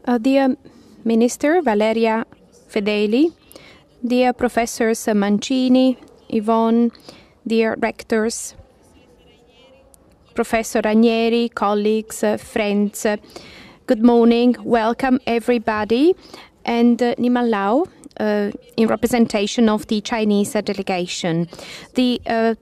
Dear Minister Valeria Fedeli, dear Professors Mancini, Yvonne, dear Rectors, Professor Ranieri, colleagues, friends, good morning, welcome everybody, and Niman Lao in representation of the Chinese delegation. The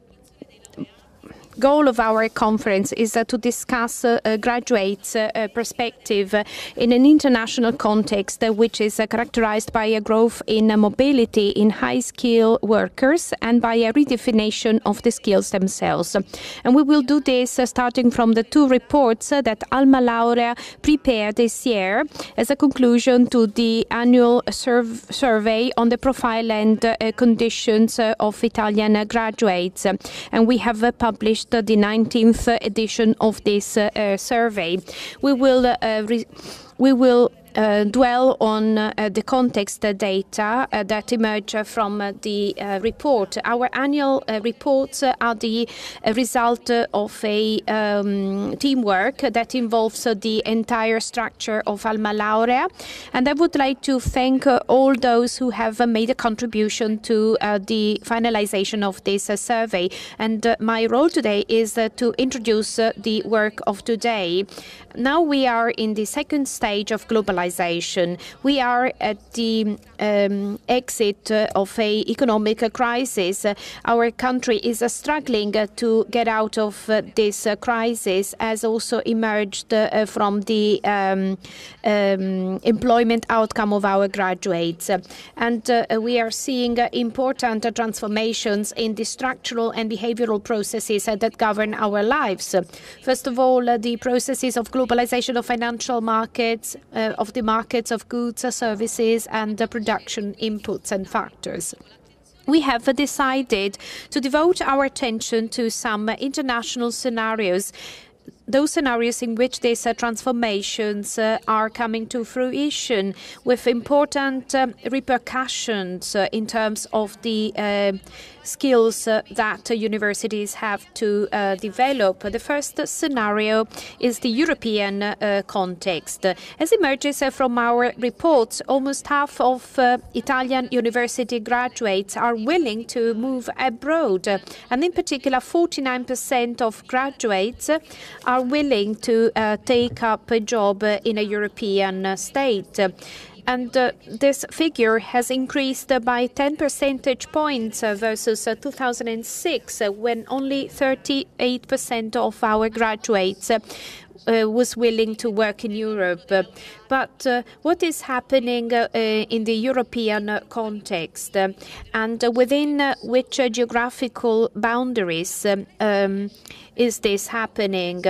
goal of our conference is to discuss graduates' perspective in an international context which is characterized by a growth in mobility in high-skill workers and by a redefinition of the skills themselves. And we will do this starting from the two reports that AlmaLaurea prepared this year as a conclusion to the annual survey on the profile and conditions of Italian graduates. And we have published the 19th edition of this survey. We will dwell on the context data that emerge from the report. Our annual reports are the result of a teamwork that involves the entire structure of AlmaLaurea, and I would like to thank all those who have made a contribution to the finalization of this survey. And my role today is to introduce the work of today. Now we are in the second stage of globalization. We are at the exit of an economic crisis. Our country is struggling to get out of this crisis, as also emerged from the employment outcome of our graduates. And we are seeing important transformations in the structural and behavioral processes that govern our lives. First of all, the processes of globalization of financial markets, of the markets of goods, services, and production inputs and factors. We have decided to devote our attention to some international scenarios, those scenarios in which these transformations are coming to fruition, with important repercussions in terms of the skills that universities have to develop. The first scenario is the European context. As emerges from our reports, almost half of Italian university graduates are willing to move abroad, and in particular 49% of graduates are willing to take up a job in a European state. And this figure has increased by 10 percentage points versus 2006, when only 38% of our graduates was willing to work in Europe. But what is happening in the European context, and within which geographical boundaries is this happening?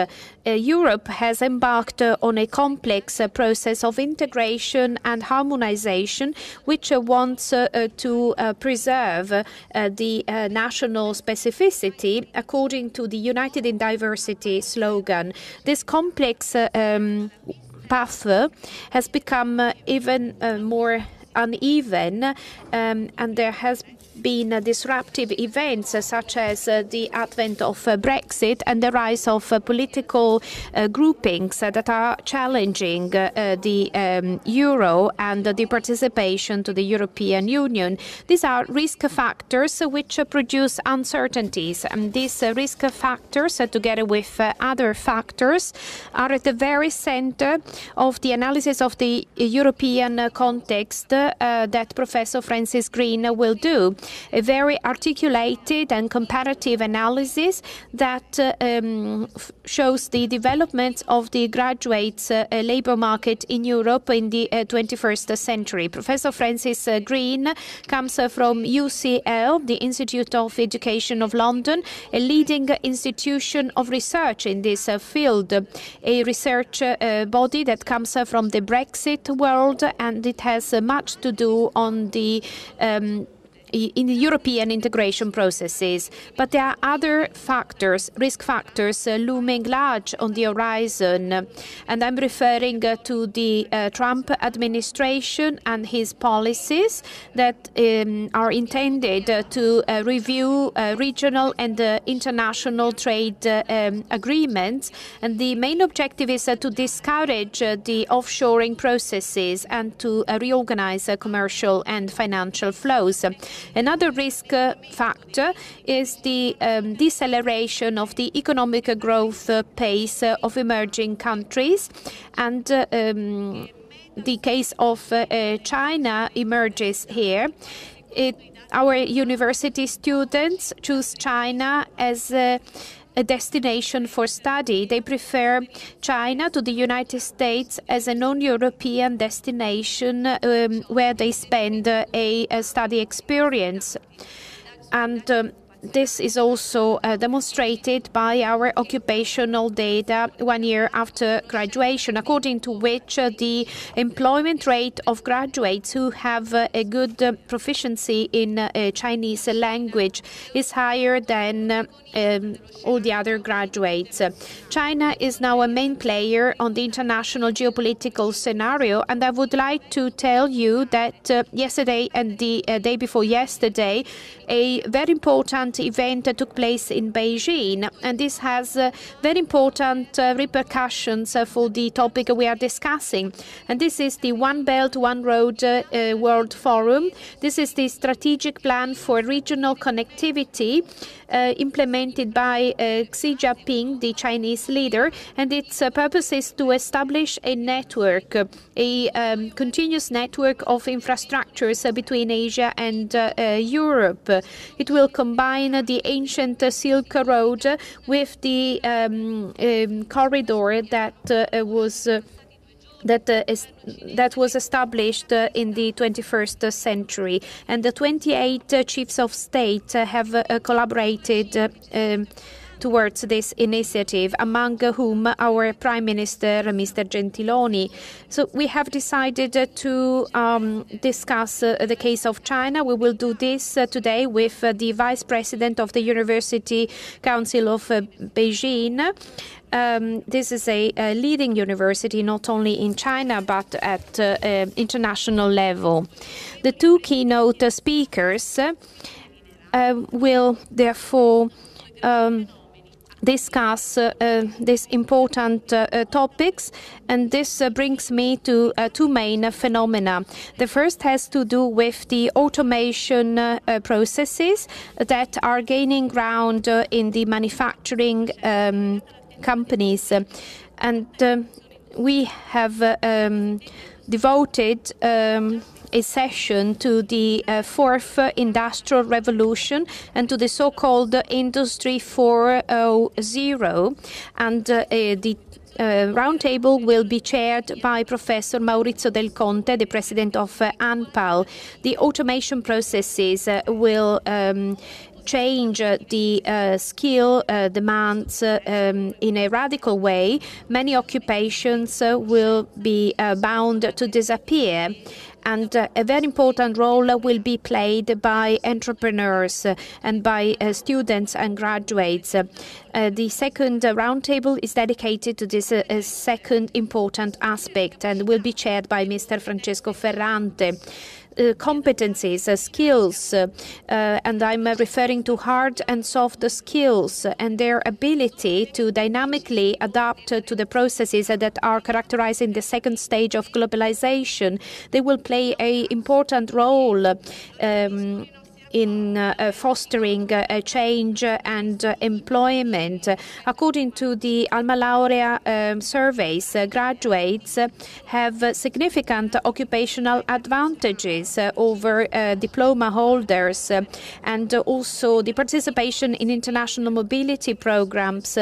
Europe has embarked on a complex process of integration and harmonization, which wants to preserve the national specificity according to the United in Diversity slogan. This complex path has become even more uneven, and there has been disruptive events such as the advent of Brexit and the rise of political groupings that are challenging the euro and the participation to the European Union. These are risk factors which produce uncertainties, and these risk factors, together with other factors, are at the very center of the analysis of the European context that Professor Francis Green will do. A very articulated and comparative analysis that shows the development of the graduates' labor market in Europe in the 21st century. Professor Francis Green comes from UCL, the Institute of Education of London, a leading institution of research in this field, a research body that comes from the Brexit world, and it has much to do on the in the European integration processes. But there are other factors, risk factors, looming large on the horizon. And I'm referring to the Trump administration and his policies that are intended to review regional and international trade agreements. And the main objective is to discourage the offshoring processes and to reorganize commercial and financial flows. Another risk factor is the deceleration of the economic growth pace of emerging countries, and the case of China emerges here. Our university students choose China as a destination for study. They prefer China to the United States as a non-European destination where they spend a study experience. And this is also demonstrated by our occupational data 1 year after graduation, according to which the employment rate of graduates who have a good proficiency in Chinese language is higher than all the other graduates. China is now a main player on the international geopolitical scenario, and I would like to tell you that yesterday and the day before yesterday, a very important event took place in Beijing, and this has very important repercussions for the topic we are discussing. And this is the One Belt, One Road World Forum. This is the strategic plan for regional connectivity implemented by Xi Jinping, the Chinese leader, and its purpose is to establish a network, a continuous network of infrastructures between Asia and Europe. It will combine the ancient Silk Road with the corridor that was established in the 21st century. And the 28 chiefs of state have collaborated towards this initiative, among whom our Prime Minister, Mr. Gentiloni. So we have decided to discuss the case of China. We will do this today with the Vice President of the University Council of Beijing. This is a leading university, not only in China, but at international level. The two keynote speakers will therefore discuss these important topics, and this brings me to two main phenomena. The first has to do with the automation processes that are gaining ground in the manufacturing companies, and we have devoted a session to the fourth industrial revolution and to the so-called Industry 4.0, and the roundtable will be chaired by Professor Maurizio Del Conte, the president of ANPAL. The automation processes will change the skill demands in a radical way. Many occupations will be bound to disappear. And a very important role will be played by entrepreneurs and by students and graduates. The second roundtable is dedicated to this second important aspect and will be chaired by Mr. Francesco Ferrante. Competencies, skills, and I'm referring to hard and soft skills and their ability to dynamically adapt to the processes that are characterizing the second stage of globalization. They will play an important role in fostering change and employment. According to the AlmaLaurea surveys, graduates have significant occupational advantages over diploma holders, and also the participation in international mobility programs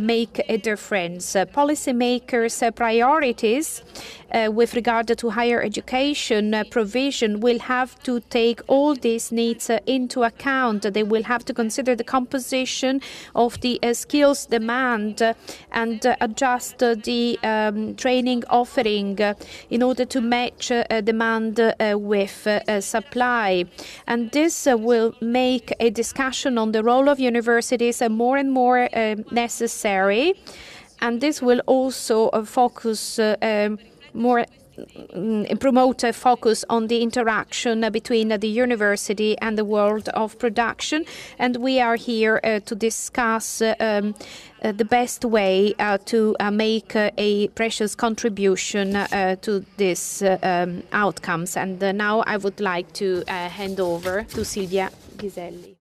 make a difference. Policymakers' priorities with regard to higher education provision will have to take all these needs candidates into account. They will have to consider the composition of the skills demand and adjust the training offering in order to match demand with supply. And this will make a discussion on the role of universities more and more necessary. And this will also focus promote a focus on the interaction between the university and the world of production. And we are here to discuss the best way to make a precious contribution to these outcomes. And now I would like to hand over to Silvia Ghiselli.